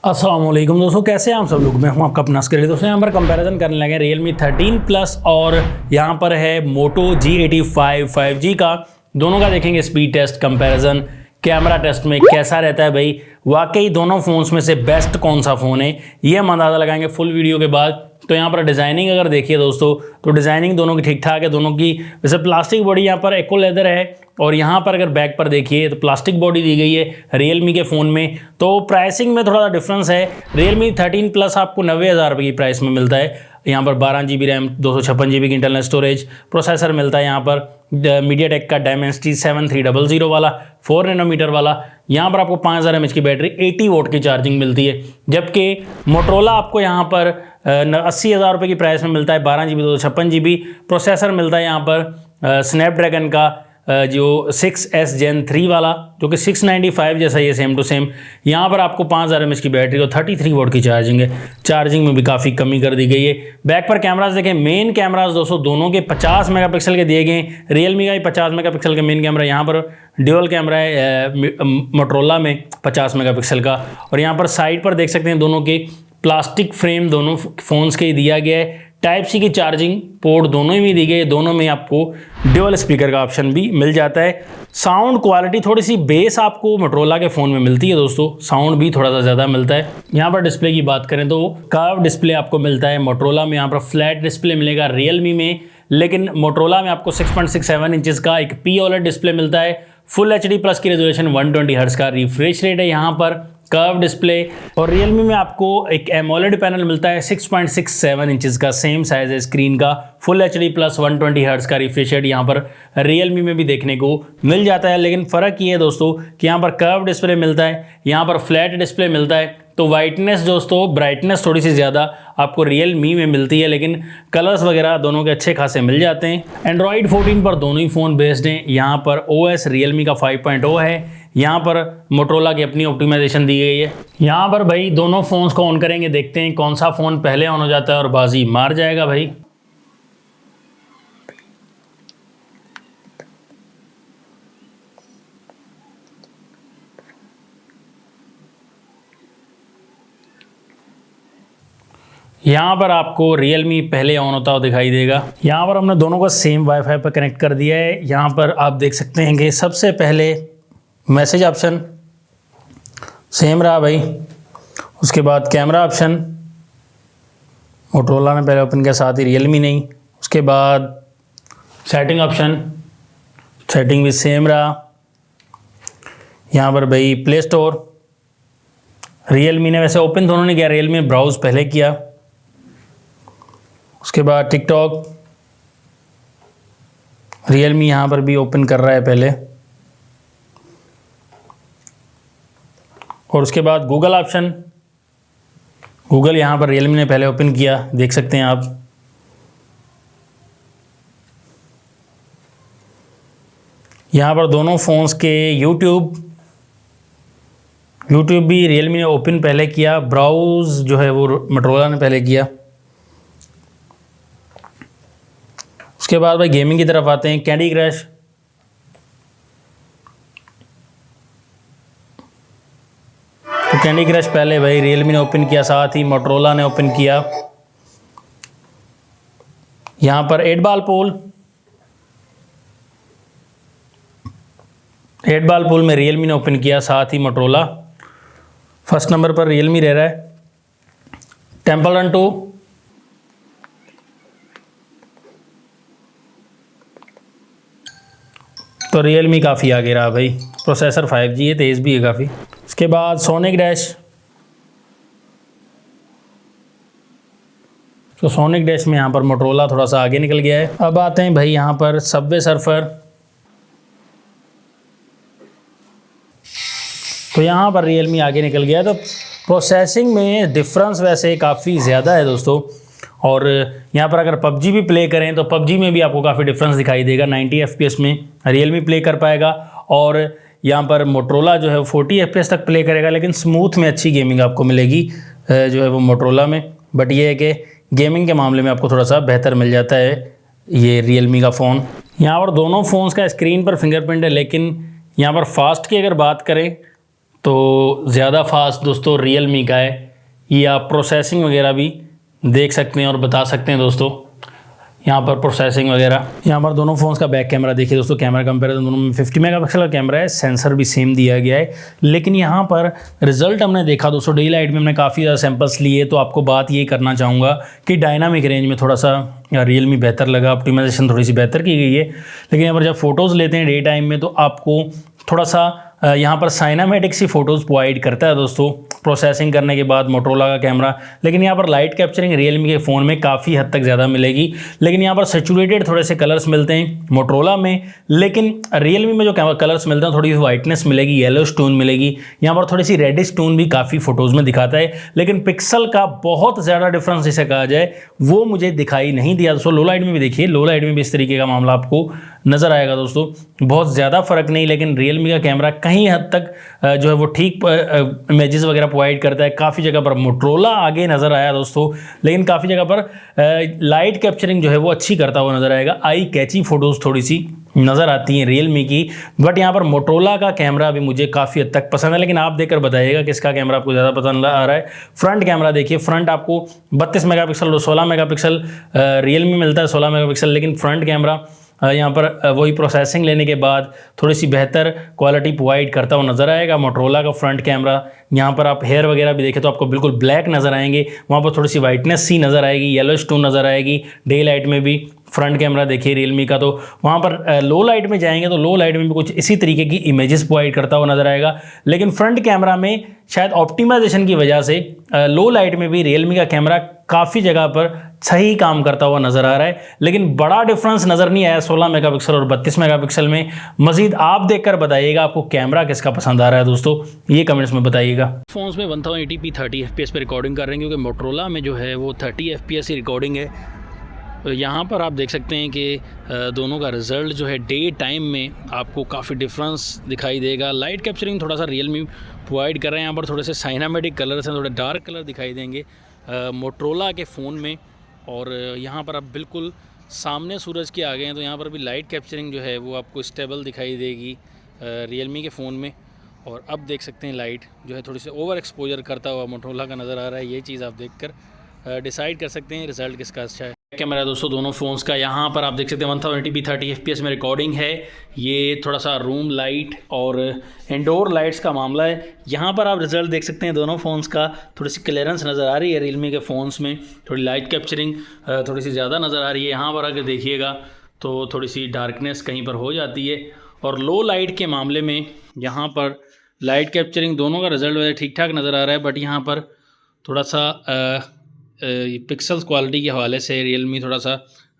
अस्सलामुअलैकुम दोस्तों, कैसे हैं आप सब लोग। मैं हूं आपका अपना स्क्रीन। दोस्तों यहाँ पर कंपैरिजन करने लगे Realme 13 Plus और यहाँ पर है Moto G85 5G का। दोनों का देखेंगे speed test, comparison, camera test में कैसा रहता है भाई, वाकई दोनों फ़ोन्स में से बेस्ट कौन सा फ़ोन है ये हम अंदाज़ा लगाएंगे फुल वीडियो के बाद। तो यहाँ पर डिज़ाइनिंग अगर देखिए दोस्तों तो डिज़ाइनिंग दोनों की ठीक ठाक है। दोनों की वैसे प्लास्टिक बॉडी यहाँ पर एको लेदर है और यहाँ पर अगर बैक पर देखिए तो प्लास्टिक बॉडी दी गई है Realme के फ़ोन में। तो प्राइसिंग में थोड़ा सा डिफरेंस है। Realme 13 Plus आपको 90,000 रुपये की प्राइस में मिलता है। यहाँ पर 12 GB रैम, 256 GB की इंटरनल स्टोरेज, प्रोसेसर मिलता है यहाँ पर मीडियाटेक का Dimensity 7300 वाला 4 नैनोमीटर वाला। यहाँ पर आपको 5000 mAh की बैटरी, 80 वोट की चार्जिंग मिलती है। जबकि मोटरोला आपको यहाँ पर 80,000 रुपये की प्राइस में मिलता है, 12 GB 256 GB प्रोसेसर मिलता है यहाँ पर स्नैपड्रैगन का जो 6S Gen 3 वाला, जो कि 695 जैसा ये सेम टू सेम। यहाँ पर आपको 5000 mAh की बैटरी और 33 वोट की चार्जिंग है। चार्जिंग में भी काफ़ी कमी कर दी गई है। बैक पर कैमरास देखें, मेन कैमरास दोस्तों दोनों के 50 मेगापिक्सल के दिए गए हैं। Realme का ही 50 मेगापिक्सल का मेन कैमरा, यहाँ पर ड्यूअल कैमरा है मोटरोला में 50 मेगापिक्सल का। और यहाँ पर साइड पर देख सकते हैं दोनों के प्लास्टिक फ्रेम दोनों फ़ोन्स के दिया गया है। टाइप सी की चार्जिंग पोर्ट दोनों में दी गई है। दोनों में आपको ड्यूअल स्पीकर का ऑप्शन भी मिल जाता है। साउंड क्वालिटी थोड़ी सी बेस आपको मोटरोला के फ़ोन में मिलती है दोस्तों, साउंड भी थोड़ा सा ज़्यादा मिलता है। यहाँ पर डिस्प्ले की बात करें तो कर्व डिस्प्ले आपको मिलता है मोटरोला में, यहाँ पर फ्लैट डिस्प्ले मिलेगा Realme में, लेकिन मोटरोला में आपको 6.67 इंचज़ का एक POLED डिस्प्ले मिलता है। फुल HD प्लस की रेजोल्यूशन, 120 हर्ट्ज का रिफ्रेश रेट है यहाँ पर, कर्व डिस्प्ले। और Realme में आपको एक एमोलेड पैनल मिलता है 6.67 इंचज़ का, सेम साइज है स्क्रीन का, फुल HD प्लस 120 हर्ट्ज का रिफ्रेश रेट यहाँ पर Realme में भी देखने को मिल जाता है। लेकिन फ़र्क ये है दोस्तों कि यहाँ पर कर्व डिस्प्ले मिलता है, यहाँ पर फ्लैट डिस्प्ले मिलता है। तो वाइटनेस दोस्तों, ब्राइटनेस थोड़ी सी ज़्यादा आपको Realme में मिलती है, लेकिन कलर्स वगैरह दोनों के अच्छे खासे मिल जाते हैं। Android 14 पर दोनों ही फ़ोन बेस्ड हैं। यहाँ पर OS Realme का 5.0 है, यहाँ पर मोटरोला की अपनी ऑप्टिमाइजेशन दी गई है। यहाँ पर भाई दोनों फ़ोन्स को ऑन करेंगे, देखते हैं कौन सा फ़ोन पहले ऑन हो जाता है और बाजी मार जाएगा भाई। यहाँ पर आपको Realme पहले ऑन होता हुआ दिखाई देगा। यहाँ पर हमने दोनों को सेम वाईफाई पर कनेक्ट कर दिया है। यहाँ पर आप देख सकते हैं कि सबसे पहले मैसेज ऑप्शन सेम रहा भाई, उसके बाद कैमरा ऑप्शन मोटरोला ने पहले ओपन किया, साथ ही Realme नहीं। उसके बाद सेटिंग ऑप्शन, सेटिंग भी सेम रहा। यहाँ पर भाई प्ले स्टोर Realme ने वैसे ओपन दोनों ने किया, Realme ब्राउज़ पहले किया। उसके बाद टिकटॉक Realme यहाँ पर भी ओपन कर रहा है पहले। और उसके बाद गूगल ऑप्शन, गूगल यहाँ पर Realme ने पहले ओपन किया, देख सकते हैं आप। यहाँ पर दोनों फ़ोन्स के यूट्यूब भी Realme ने ओपन पहले किया, ब्राउज़ जो है वो मोटरोला ने पहले किया। उसके बाद भाई गेमिंग की तरफ आते हैं। कैंडी क्रश, तो कैंडी क्रश पहले भाई Realme ने ओपन किया, साथ ही मोटरोला ने ओपन किया। यहाँ पर 8 बॉल पूल में Realme ने ओपन किया, साथ ही मोटरोला। फर्स्ट नंबर पर Realme रह रहा है। टेम्पल रन 2, तो Realme काफ़ी आगे रहा भाई, प्रोसेसर 5G है, तेज़ भी है काफ़ी। उसके बाद सोनिक डैश, तो सोनिक डैश में यहाँ पर मोटरोला थोड़ा सा आगे निकल गया है। अब आते हैं भाई यहाँ पर सबवे सर्फर, तो यहाँ पर Realme आगे निकल गया है। तो प्रोसेसिंग में डिफरेंस वैसे काफ़ी ज़्यादा है दोस्तों। और यहाँ पर अगर PUBG भी प्ले करें तो PUBG में भी आपको काफ़ी डिफरेंस दिखाई देगा। 90 FPS में Realme प्ले कर पाएगा और यहाँ पर मोटरोला जो है 40 FPS तक प्ले करेगा, लेकिन स्मूथ में अच्छी गेमिंग आपको मिलेगी जो है वो मोटरोला में। बट ये है कि गेमिंग के मामले में आपको थोड़ा सा बेहतर मिल जाता है ये Realme का फ़ोन। यहाँ पर दोनों फ़ोन्स का स्क्रीन पर फिंगरप्रिंट है, लेकिन यहाँ पर फास्ट की अगर बात करें तो ज़्यादा फास्ट दोस्तों रियलमी का है। ये आप प्रोसेसिंग वगैरह भी देख सकते हैं और बता सकते हैं दोस्तों। यहाँ पर प्रोसेसिंग वगैरह, यहाँ पर दोनों फ़ोन्स का बैक कैमरा देखिए दोस्तों। कैमरा कंपैरिजन दोनों में 50 मेगापिक्सल का कैमरा है, सेंसर भी सेम दिया गया है। लेकिन यहाँ पर रिजल्ट हमने देखा दोस्तों, डे लाइट में हमने काफ़ी ज़्यादा सैंपल्स लिए, तो आपको बात ये करना चाहूँगा कि डायनामिक रेंज में थोड़ा सा रियलमी बेहतर लगा, ऑप्टिमाइजेशन थोड़ी सी बेहतर की गई है। लेकिन यहाँ पर जब फोटोज़ लेते हैं डे टाइम में, तो आपको थोड़ा सा यहाँ पर साइनामेटिक सी फ़ोटोज़ प्रोवाइड करता है दोस्तों, प्रोसेसिंग करने के बाद मोटोरोला का कैमरा। लेकिन यहाँ पर लाइट कैप्चरिंग रियलमी के फ़ोन में काफ़ी हद तक ज़्यादा मिलेगी। लेकिन यहाँ पर सेचुरेटेड थोड़े से कलर्स मिलते हैं मोटोरोला में, लेकिन रियलमी में जो कलर्स मिलते हैं थोड़ी सी वाइटनेस मिलेगी, येलो टोन मिलेगी। यहाँ पर थोड़ी सी रेडिश टोन भी काफ़ी फ़ोटोज़ में दिखाता है। लेकिन पिक्सल का बहुत ज़्यादा डिफरेंस जिसे कहा जाए वो मुझे दिखाई नहीं दिया दोस्तों। लो लाइट में भी देखिए, लो लाइट में भी इस तरीके का मामला आपको नज़र आएगा दोस्तों, बहुत ज़्यादा फ़र्क नहीं। लेकिन रियलमी का कैमरा कहीं हद तक जो है वो ठीक इमेजेस वगैरह प्रोवाइड करता है। काफ़ी जगह पर मोटोरोला आगे नज़र आया दोस्तों, लेकिन काफ़ी जगह पर लाइट कैप्चरिंग जो है वो अच्छी करता हुआ नज़र आएगा। आई कैची फ़ोटोज़ थोड़ी सी नज़र आती हैं रियलमी की, बट यहाँ पर मोटोरोला का कैमरा भी मुझे काफ़ी हद तक पसंद है। लेकिन आप देखकर बताइएगा किसका कैमरा आपको ज़्यादा पसंद आ रहा है। फ्रंट कैमरा देखिए, फ्रंट आपको 32 मेगापिक्सल और 16 मेगापिक्सल रियलमी मिलता है 16 मेगापिक्सल। लेकिन फ्रंट कैमरा यहाँ पर वही प्रोसेसिंग लेने के बाद थोड़ी सी बेहतर क्वालिटी प्रोवाइड करता हुआ नज़र आएगा मोटोरोला का फ्रंट कैमरा। यहाँ पर आप हेयर वगैरह भी देखें तो आपको बिल्कुल ब्लैक नज़र आएंगे, वहाँ पर थोड़ी सी वाइटनेस सी नज़र आएगी, येलो टोन नज़र आएगी। डे लाइट में भी फ्रंट कैमरा देखिए रियलमी का, तो वहाँ पर लो लाइट में जाएंगे तो लो लाइट में भी कुछ इसी तरीके की इमेजेस प्रोवाइड करता हुआ नज़र आएगा। लेकिन फ्रंट कैमरा में शायद ऑप्टिमाइजेशन की वजह से लो लाइट में भी रियलमी का कैमरा काफ़ी जगह पर सही काम करता हुआ नज़र आ रहा है। लेकिन बड़ा डिफरेंस नज़र नहीं आया 16 मेगापिक्सल और 32 मेगापिक्सल में। मज़ीद आप देखकर बताइएगा आपको कैमरा किसका पसंद आ रहा है दोस्तों, ये कमेंट्स में बताइएगा। फ़ोन्स में 1080p 30 FPS पे रिकॉर्डिंग कर रहे हैं, क्योंकि मोटोरोला में जो है वो 30 FPS की रिकॉर्डिंग है। तो यहाँ पर आप देख सकते हैं कि दोनों का रिज़ल्ट जो है डे टाइम में आपको काफ़ी डिफरेंस दिखाई देगा। लाइट कैप्चरिंग थोड़ा सा रियलमी प्रोवाइड कर रहे हैं, यहाँ पर थोड़े से साइनामेटिक कलर्स हैं, थोड़े डार्क कलर दिखाई देंगे मोटोरोला के फ़ोन में। और यहाँ पर आप बिल्कुल सामने सूरज के आ गए हैं, तो यहाँ पर भी लाइट कैप्चरिंग जो है वो आपको स्टेबल दिखाई देगी रियलमी के फ़ोन में। और अब देख सकते हैं लाइट जो है थोड़ी सी ओवर एक्सपोजर करता हुआ मोटोरोला का नज़र आ रहा है। ये चीज़ आप देखकर डिसाइड कर सकते हैं रिज़ल्ट किसका अच्छा है। कैमरा दोस्तों दोनों फ़ोन्स का, यहाँ पर आप देख सकते हैं 1080p 30 FPS में रिकॉर्डिंग है। ये थोड़ा सा रूम लाइट और इंडोर लाइट्स का मामला है। यहाँ पर आप रिज़ल्ट देख सकते हैं दोनों फ़ोन्स का, थोड़ी सी क्लियरेंस नज़र आ रही है रियलमी के फ़ोन्स में, थोड़ी लाइट कैप्चरिंग थोड़ी सी ज़्यादा नज़र आ रही है। यहाँ पर अगर देखिएगा तो थोड़ी सी डार्कनेस कहीं पर हो जाती है। और लो लाइट के मामले में यहाँ पर लाइट कैप्चरिंग दोनों का रिज़ल्ट ठीक ठाक नज़र आ रहा है, बट यहाँ पर थोड़ा सा पिक्सल्स क्वालिटी के हवाले से रियलमी थोड़ा सा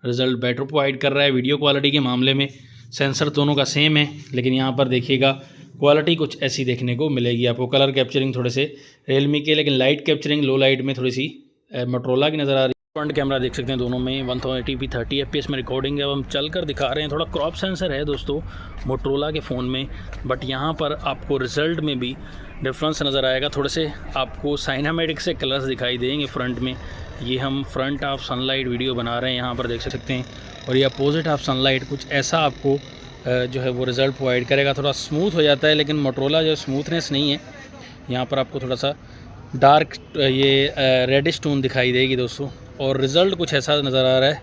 रिज़ल्ट बेटर प्रोवाइड कर रहा है। वीडियो क्वालिटी के मामले में सेंसर दोनों का सेम है, लेकिन यहाँ पर देखिएगा क्वालिटी कुछ ऐसी देखने को मिलेगी आपको। कलर कैप्चरिंग थोड़े से रियलमी के, लेकिन लाइट कैप्चरिंग लो लाइट में थोड़ी सी मोटोरोला की नज़र आ रही है। फ्रंट कैमरा देख सकते हैं दोनों में 1080p 30 FPS में रिकॉर्डिंग है। अब हम चल कर दिखा रहे हैं, थोड़ा क्रॉप सेंसर है दोस्तों मोटोरोला के फ़ोन में, बट यहाँ पर आपको रिज़ल्ट में भी डिफरेंस नज़र आएगा। थोड़े से आपको साइनामेटिक से कलर्स दिखाई देंगे फ्रंट में। ये हम फ्रंट ऑफ सनलाइट वीडियो बना रहे हैं, यहाँ पर देख सकते हैं। और ये अपोजिट ऑफ सनलाइट कुछ ऐसा आपको जो है वो रिज़ल्ट प्रोवाइड करेगा। थोड़ा स्मूथ हो जाता है, लेकिन मोटोरोला जो स्मूथनेस नहीं है, यहाँ पर आपको थोड़ा सा डार्क ये रेडिश टोन दिखाई देगी दोस्तों। और रिज़ल्ट कुछ ऐसा नज़र आ रहा है।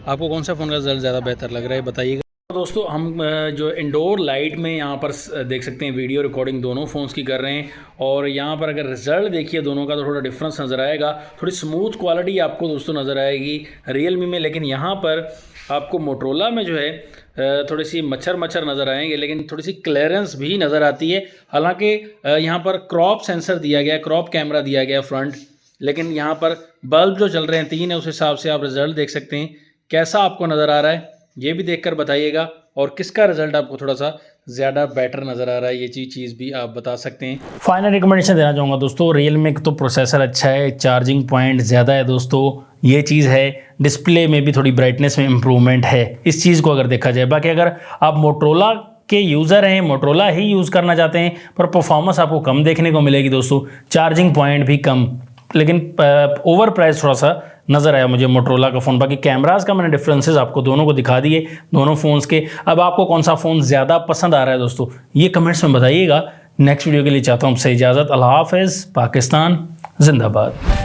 आपको कौन सा फ़ोन का रिज़ल्ट ज़्यादा बेहतर लग रहा है बताइएगा दोस्तों। हम जो इंडोर लाइट में यहाँ पर देख सकते हैं वीडियो रिकॉर्डिंग दोनों फ़ोन्स की कर रहे हैं। और यहाँ पर अगर रिज़ल्ट देखिए दोनों का तो थोड़ा डिफरेंस नज़र आएगा। थोड़ी स्मूथ क्वालिटी आपको दोस्तों नज़र आएगी रियलमी में, लेकिन यहाँ पर आपको मोटोरोला में जो है थोड़ी सी मच्छर नज़र आएंगे, लेकिन थोड़ी सी क्लियरेंस भी नज़र आती है। हालांकि यहाँ पर क्रॉप सेंसर दिया गया है, क्रॉप कैमरा दिया गया फ्रंट, लेकिन यहाँ पर बल्ब जो चल रहे हैं 3 है, उस हिसाब से आप रिज़ल्ट देख सकते हैं। कैसा आपको नज़र आ रहा है ये भी देखकर बताइएगा, और किसका रिज़ल्ट आपको थोड़ा सा ज़्यादा बेटर नज़र आ रहा है ये चीज़ भी आप बता सकते हैं। फाइनल रिकमेंडेशन देना चाहूँगा दोस्तों, रियलमी का तो प्रोसेसर अच्छा है, चार्जिंग पॉइंट ज़्यादा है दोस्तों, ये चीज़ है। डिस्प्ले में भी थोड़ी ब्राइटनेस में इम्प्रूवमेंट है, इस चीज़ को अगर देखा जाए। बाकी अगर आप मोटोरोला के यूज़र हैं, मोटोरोला ही यूज़ करना चाहते हैं, पर परफॉर्मेंस आपको कम देखने को मिलेगी दोस्तों, चार्जिंग पॉइंट भी कम, लेकिन ओवर प्राइस थोड़ा सा नज़र आया मुझे मोटोरोला का फ़ोन। बाकी कैमरास का मैंने डिफरेंसेस आपको दोनों को दिखा दिए, दोनों फ़ोन्स के। अब आपको कौन सा फ़ोन ज़्यादा पसंद आ रहा है दोस्तों, ये कमेंट्स में बताइएगा। नेक्स्ट वीडियो के लिए चाहता हूँ आपसे इजाज़त। अल्लाह हाफ़िज़। पाकिस्तान जिंदाबाद।